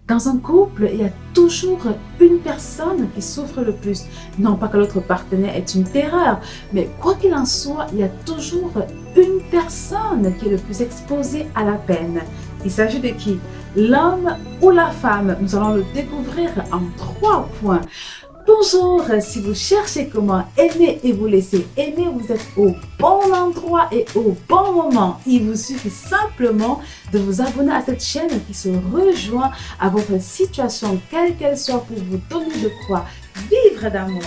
Dans un couple, il y a toujours une personne qui souffre le plus. Non pas que l'autre partenaire est une terreur, mais quoi qu'il en soit, il y a toujours une personne qui est le plus exposée à la peine. Il s'agit de qui? L'homme ou la femme? Nous allons le découvrir en 3 points. Bonjour, si vous cherchez comment aimer et vous laisser aimer, vous êtes au bon endroit et au bon moment. Il vous suffit simplement de vous abonner à cette chaîne qui se rejoint à votre situation, quelle qu'elle soit, pour vous donner de quoi vivre d'amour.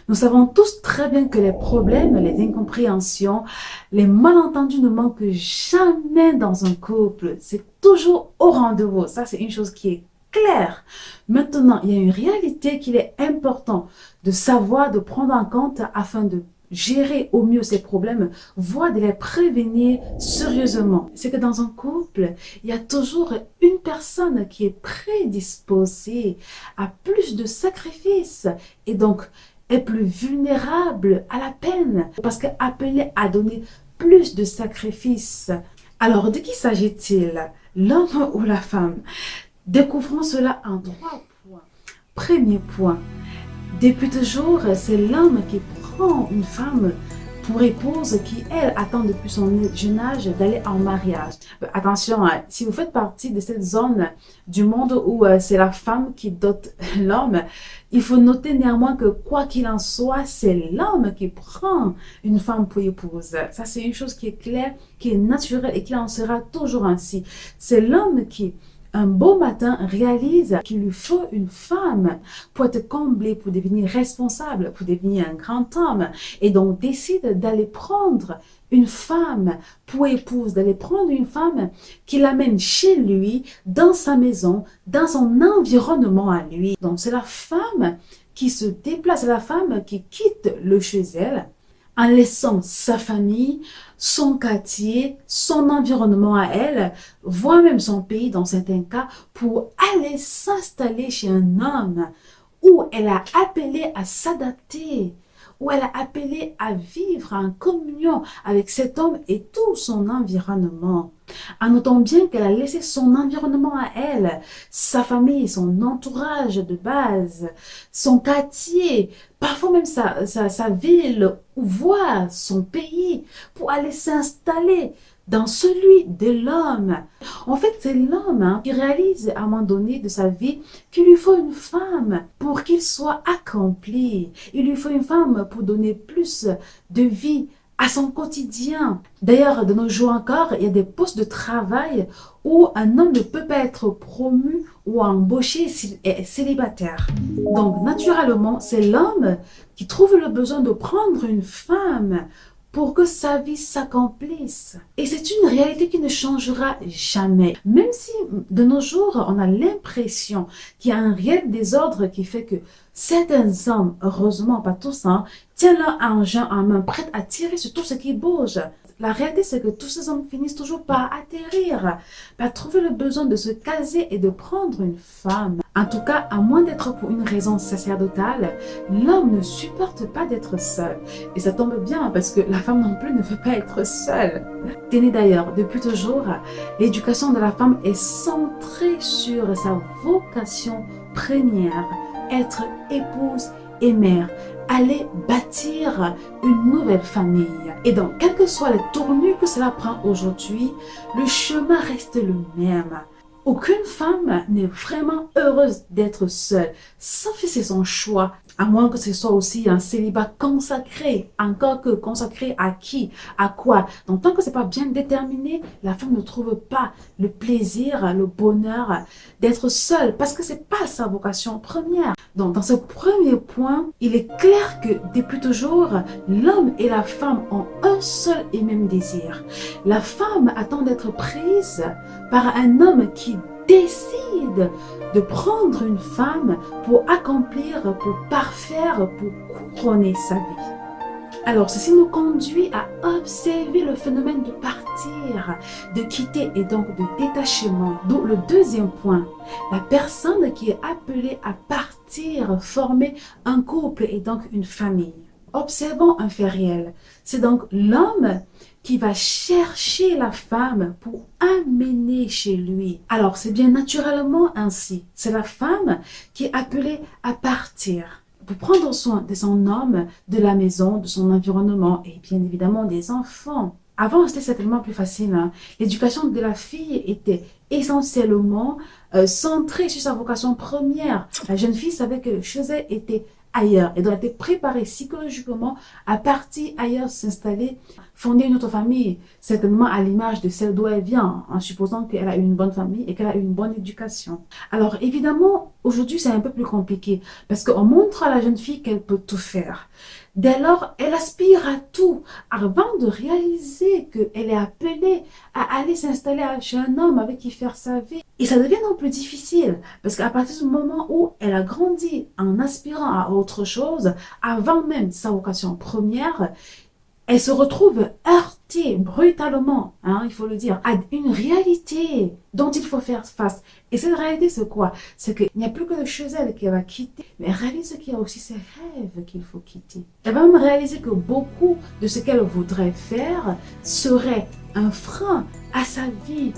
Nous savons tous très bien que les problèmes, les incompréhensions, les malentendus ne manquent jamais dans un couple. C'est toujours au rendez-vous. Ça, c'est une chose qui est claire. Maintenant, il y a une réalité qu'il est important de savoir, de prendre en compte afin de gérer au mieux ces problèmes, voire de les prévenir sérieusement. C'est que dans un couple, il y a toujours une personne qui est prédisposée à plus de sacrifices et donc est plus vulnérable à la peine parce qu'appelée à donner plus de sacrifices. Alors, de qui s'agit-il? L'homme ou la femme? Découvrons cela en 3 points. Premier point, depuis toujours, c'est l'homme qui prend une femme pour épouse qui, elle, attend depuis son jeune âge d'aller en mariage. Attention, si vous faites partie de cette zone du monde où c'est la femme qui dote l'homme, il faut noter néanmoins que quoi qu'il en soit, c'est l'homme qui prend une femme pour épouse. Ça, c'est une chose qui est claire, qui est naturelle et qui en sera toujours ainsi. C'est l'homme qui, un beau matin, réalise qu'il lui faut une femme pour être comblé, pour devenir responsable, pour devenir un grand homme. Et donc décide d'aller prendre une femme pour épouse, d'aller prendre une femme qui l'amène chez lui, dans sa maison, dans son environnement à lui. Donc c'est la femme qui se déplace, c'est la femme qui quitte le chez elle, en laissant sa famille, son quartier, son environnement à elle, voire même son pays dans certains cas, pour aller s'installer chez un homme où elle a appelé à s'adapter, où elle a appelé à vivre en communion avec cet homme et tout son environnement. En notant bien qu'elle a laissé son environnement à elle, sa famille, son entourage de base, son quartier, parfois même sa ville, ou voire son pays, pour aller s'installer dans celui de l'homme. En fait, c'est l'homme qui réalise à un moment donné de sa vie qu'il lui faut une femme pour qu'il soit accompli. Il lui faut une femme pour donner plus de vie à son quotidien. D'ailleurs, de nos jours encore, il y a des postes de travail où un homme ne peut pas être promu ou embauché s'il est célibataire. Donc, naturellement, c'est l'homme qui trouve le besoin de prendre une femme pour que sa vie s'accomplisse. Et c'est une réalité qui ne changera jamais. Même si de nos jours, on a l'impression qu'il y a un réel désordre qui fait que certains hommes, heureusement pas tous, tiennent leur engin en main, prêts à tirer sur tout ce qui bouge. La réalité, c'est que tous ces hommes finissent toujours par atterrir, par trouver le besoin de se caser et de prendre une femme. En tout cas, à moins d'être pour une raison sacerdotale, l'homme ne supporte pas d'être seul. Et ça tombe bien parce que la femme non plus ne veut pas être seule. Tenez d'ailleurs, depuis toujours, l'éducation de la femme est centrée sur sa vocation première, être épouse et mère. Aller bâtir une nouvelle famille. Et donc, quelles que soient les tournures que cela prend aujourd'hui, le chemin reste le même. Aucune femme n'est vraiment heureuse d'être seule, sauf si c'est son choix, à moins que ce soit aussi un célibat consacré, encore que consacré à qui, à quoi. Donc tant que c'est pas bien déterminé, la femme ne trouve pas le plaisir, le bonheur d'être seule, parce que c'est pas sa vocation première. Donc dans ce premier point, il est clair que depuis toujours, l'homme et la femme ont un seul et même désir. La femme attend d'être prise par un homme qui décide de prendre une femme pour accomplir, pour parfaire, pour couronner sa vie. Alors, ceci nous conduit à observer le phénomène de partir, de quitter et donc de détachement. Donc, le deuxième point, la personne qui est appelée à partir, former un couple et donc une famille. Observons un fait réel. C'est donc l'homme qui va chercher la femme pour amener chez lui. Alors, c'est bien naturellement ainsi. C'est la femme qui est appelée à partir pour prendre soin de son homme, de la maison, de son environnement et bien évidemment des enfants. Avant, c'était certainement plus facile, hein. L'éducation de la fille était essentiellement centrée sur sa vocation première. La jeune fille savait que chez elle était ailleurs. Elle doit être préparée psychologiquement à partir ailleurs, s'installer, fonder une autre famille, certainement à l'image de celle d'où elle vient, en supposant qu'elle a eu une bonne famille et qu'elle a eu une bonne éducation. Alors évidemment, aujourd'hui c'est un peu plus compliqué parce qu'on montre à la jeune fille qu'elle peut tout faire. Dès lors, elle aspire à tout avant de réaliser qu'elle est appelée à aller s'installer chez un homme avec qui faire sa vie. Et ça devient non plus difficile parce qu'à partir du moment où elle a grandi en aspirant à autre chose, avant même sa vocation première, elle se retrouve heurtée brutalement, hein, il faut le dire, à une réalité dont il faut faire face. Et cette réalité, c'est quoi? C'est qu'il n'y a plus que le chez elle qu'elle va quitter, mais elle réalise qu'il y a aussi ses rêves qu'il faut quitter. Elle va même réaliser que beaucoup de ce qu'elle voudrait faire serait un frein à sa vie,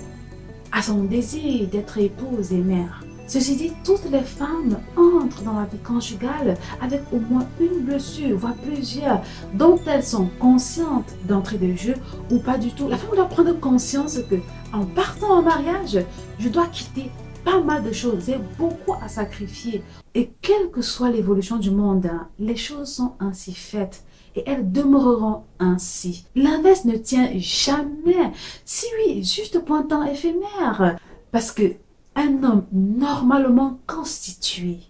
à son désir d'être épouse et mère. Ceci dit, toutes les femmes entrent dans la vie conjugale avec au moins une blessure, voire plusieurs, dont elles sont conscientes d'entrée de jeu ou pas du tout. La femme doit prendre conscience que, en partant en mariage, je dois quitter pas mal de choses. J'ai beaucoup à sacrifier. Et quelle que soit l'évolution du monde, hein, les choses sont ainsi faites. Et elles demeureront ainsi. L'inverse ne tient jamais. Si oui, juste pour un temps éphémère. Parce que un homme normalement constitué,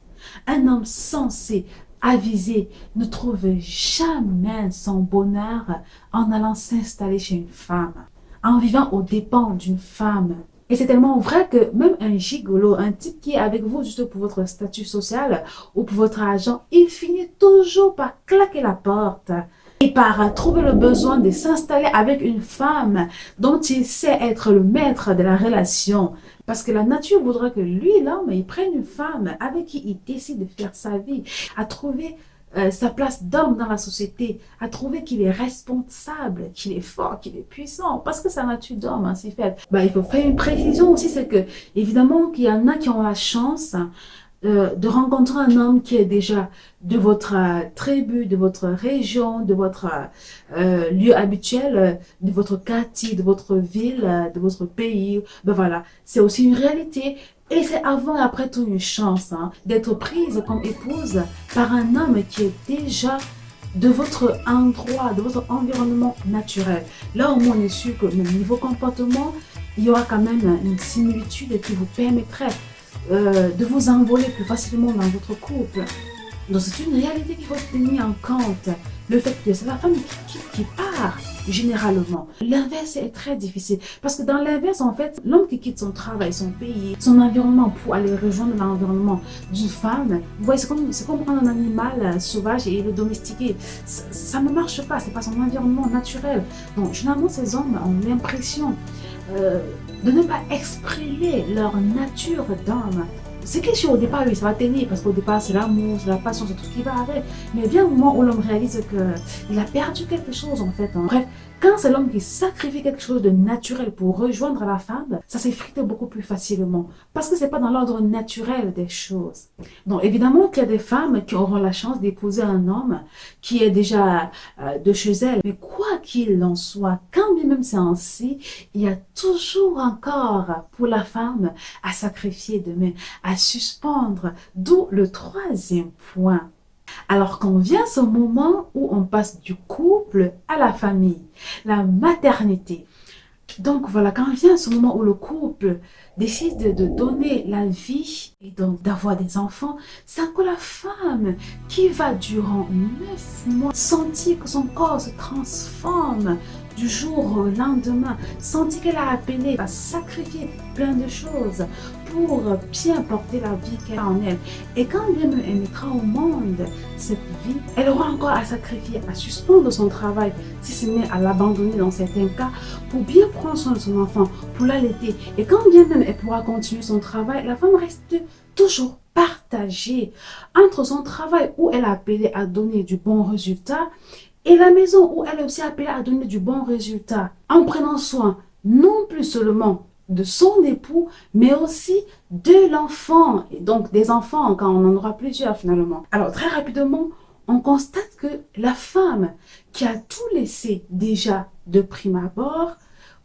un homme censé, avisé, ne trouve jamais son bonheur en allant s'installer chez une femme, en vivant aux dépens d'une femme. Et c'est tellement vrai que même un gigolo, un type qui est avec vous juste pour votre statut social ou pour votre argent, il finit toujours par claquer la porte et par trouver le besoin de s'installer avec une femme dont il sait être le maître de la relation. Parce que la nature voudrait que lui, l'homme, il prenne une femme avec qui il décide de faire sa vie, à trouver sa place d'homme dans la société, à trouver qu'il est responsable, qu'il est fort, qu'il est puissant, parce que sa nature d'homme, ainsi fait. Il faut faire une précision aussi, c'est que, évidemment, qu'il y en a qui ont la chance de rencontrer un homme qui est déjà de votre tribu, de votre région, de votre lieu habituel, de votre quartier, de votre ville, de votre pays. Voilà, c'est aussi une réalité. Et c'est avant et après tout une chance, hein, d'être prise comme épouse par un homme qui est déjà de votre endroit, de votre environnement naturel. Là au moins on est sûr que au niveau comportement, il y aura quand même une similitude qui vous permettrait de vous envoler plus facilement dans votre couple. Donc c'est une réalité qu'il faut tenir en compte. Le fait que c'est la femme qui part généralement. L'inverse est très difficile parce que dans l'inverse, en fait, l'homme qui quitte son travail, son pays, son environnement pour aller rejoindre l'environnement d'une femme, vous voyez, c'est comme prendre un animal sauvage et le domestiquer. Ça ne marche pas, c'est pas son environnement naturel. Donc généralement, ces hommes ont l'impression de ne pas exprimer leur nature d'homme. C'est que si au départ, oui, ça va tenir, parce qu'au départ, c'est l'amour, c'est la passion, c'est tout ce qui va avec. Mais vient un moment où l'homme réalise qu'il a perdu quelque chose, en fait, hein. Bref, quand c'est l'homme qui sacrifie quelque chose de naturel pour rejoindre la femme, ça s'effrite beaucoup plus facilement. Parce que c'est pas dans l'ordre naturel des choses. Donc, évidemment qu'il y a des femmes qui auront la chance d'épouser un homme qui est déjà de chez elles. Mais quoi qu'il en soit, quand bien même c'est ainsi, il y a toujours encore pour la femme à sacrifier demain, à suspendre. D'où le troisième point. Alors qu'on vient ce moment où on passe du couple à la famille, la maternité. Donc voilà, quand vient ce moment où le couple décide de donner la vie et donc d'avoir des enfants, c'est encore la femme qui va durant 9 mois sentir que son corps se transforme du jour au lendemain, sentir qu'elle a appelé à sacrifier plein de choses pour bien porter la vie qu'elle a en elle. Et quand bien même elle mettra au monde cette vie, elle aura encore à sacrifier, à suspendre son travail, si ce n'est à l'abandonner dans certains cas, pour bien prendre soin de son enfant, pour l'allaiter. Et quand bien même elle pourra continuer son travail, la femme reste toujours par partager entre son travail où elle est appelée à donner du bon résultat et la maison où elle est aussi appelée à donner du bon résultat, en prenant soin non plus seulement de son époux, mais aussi de l'enfant, et donc des enfants quand on en aura plusieurs finalement. Alors très rapidement, on constate que la femme qui a tout laissé déjà de prime abord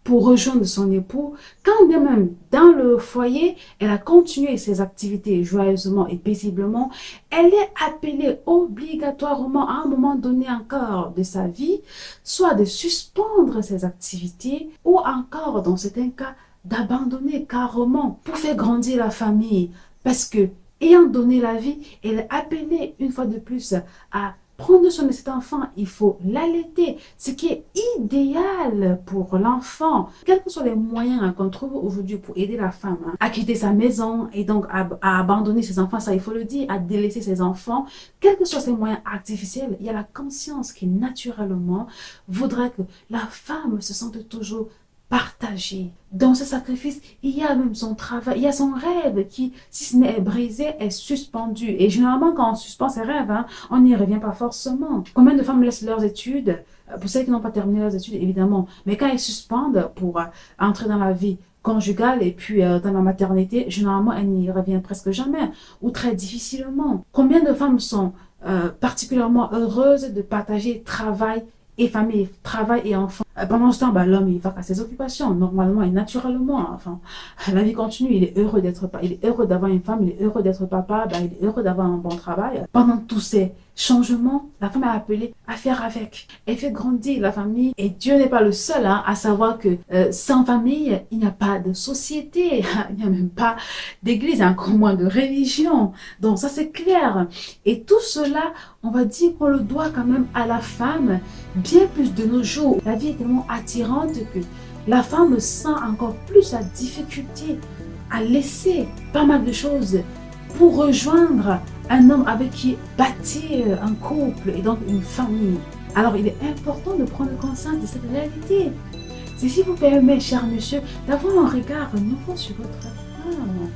pour rejoindre son époux, quand bien même dans le foyer, elle a continué ses activités joyeusement et paisiblement, elle est appelée obligatoirement à un moment donné encore de sa vie, soit de suspendre ses activités ou encore, dans certains cas, d'abandonner carrément pour faire grandir la famille. Parce que, ayant donné la vie, elle est appelée une fois de plus à prendre soin de cet enfant. Il faut l'allaiter, ce qui est idéal pour l'enfant. Quels que soient les moyens qu'on trouve aujourd'hui pour aider la femme à quitter sa maison et donc à abandonner ses enfants, ça il faut le dire, à délaisser ses enfants, quels que soient ces moyens artificiels, il y a la conscience qui naturellement voudrait que la femme se sente toujours partagée. Dans ce sacrifice, il y a même son travail, il y a son rêve qui, si ce n'est brisé, est suspendu. Et généralement, quand on suspend ses rêves, on n'y revient pas forcément. Combien de femmes laissent leurs études, pour celles qui n'ont pas terminé leurs études, évidemment, mais quand elles suspendent pour entrer dans la vie conjugale et puis dans la maternité, généralement, elles n'y reviennent presque jamais ou très difficilement. Combien de femmes sont particulièrement heureuses de partager travail et famille, travail et enfants. Pendant ce temps, l'homme, il va à ses occupations, normalement et naturellement. Enfin, la vie continue, il est heureux il est heureux d'avoir une femme, il est heureux d'être papa, il est heureux d'avoir un bon travail. Pendant tous ces changements, la femme est appelée à faire avec. Elle fait grandir la famille. Et Dieu n'est pas le seul à savoir que sans famille, il n'y a pas de société, il n'y a même pas d'église, encore moins de religion. Donc ça, c'est clair. Et tout cela, on va dire qu'on le doit quand même à la femme, bien plus de nos jours. La vie est tellement attirante que la femme sent encore plus la difficulté à laisser pas mal de choses pour rejoindre un homme avec qui bâtir un couple et donc une famille. Alors il est important de prendre conscience de cette réalité. C'est ce qui vous permet, cher monsieur, d'avoir un regard nouveau sur votre femme,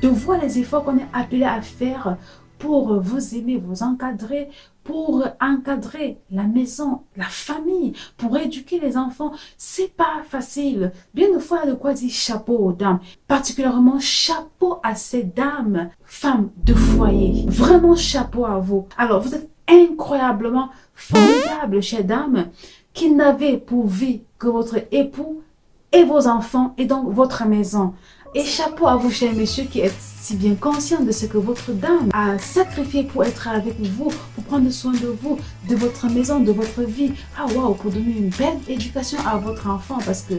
de voir les efforts qu'on est appelé à faire pour vous aimer, vous encadrer, pour encadrer la maison, la famille, pour éduquer les enfants. C'est pas facile. Bien de fois, il y a de quoi dire chapeau aux dames. Particulièrement chapeau à ces dames, femmes de foyer. Vraiment chapeau à vous. Alors, vous êtes incroyablement formidables, chères dames, qui n'avez pour vie que votre époux et vos enfants et donc votre maison. Et chapeau à vous, chers messieurs, qui êtes si bien conscients de ce que votre dame a sacrifié pour être avec vous, pour prendre soin de vous, de votre maison, de votre vie. Ah waouh, pour donner une belle éducation à votre enfant, parce que,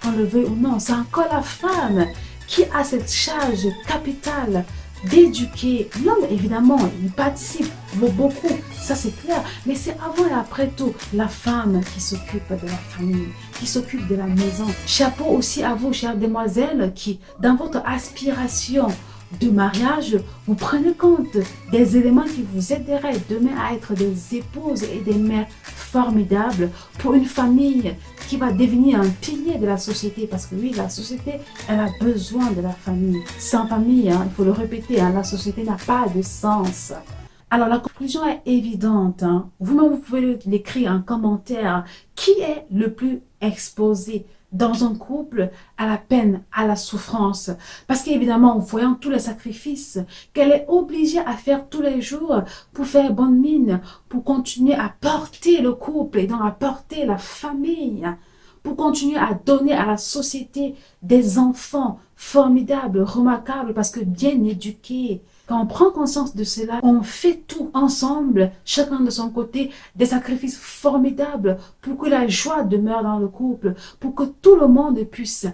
qu'on le veuille ou non, c'est encore la femme qui a cette charge capitale d'éduquer. L'homme, évidemment, il participe beaucoup, ça c'est clair, mais c'est avant et après tout la femme qui s'occupe de la famille, qui s'occupe de la maison. Chapeau aussi à vous, chères demoiselles, qui, dans votre aspiration de mariage, vous prenez compte des éléments qui vous aideraient demain à être des épouses et des mères formidables pour une famille qui va devenir un pilier de la société. Parce que oui, la société, elle a besoin de la famille. Sans famille, il faut le répéter, la société n'a pas de sens. Alors la conclusion est évidente. Vous-même, vous pouvez l'écrire en commentaire. Qui est le plus exposé dans un couple à la peine, à la souffrance? Parce qu'évidemment, en voyant tous les sacrifices qu'elle est obligée à faire tous les jours pour faire bonne mine, pour continuer à porter le couple et donc à porter la famille, pour continuer à donner à la société des enfants formidables, remarquables, parce que bien éduqués. Quand on prend conscience de cela, on fait tout ensemble, chacun de son côté, des sacrifices formidables pour que la joie demeure dans le couple, pour que tout le monde puisse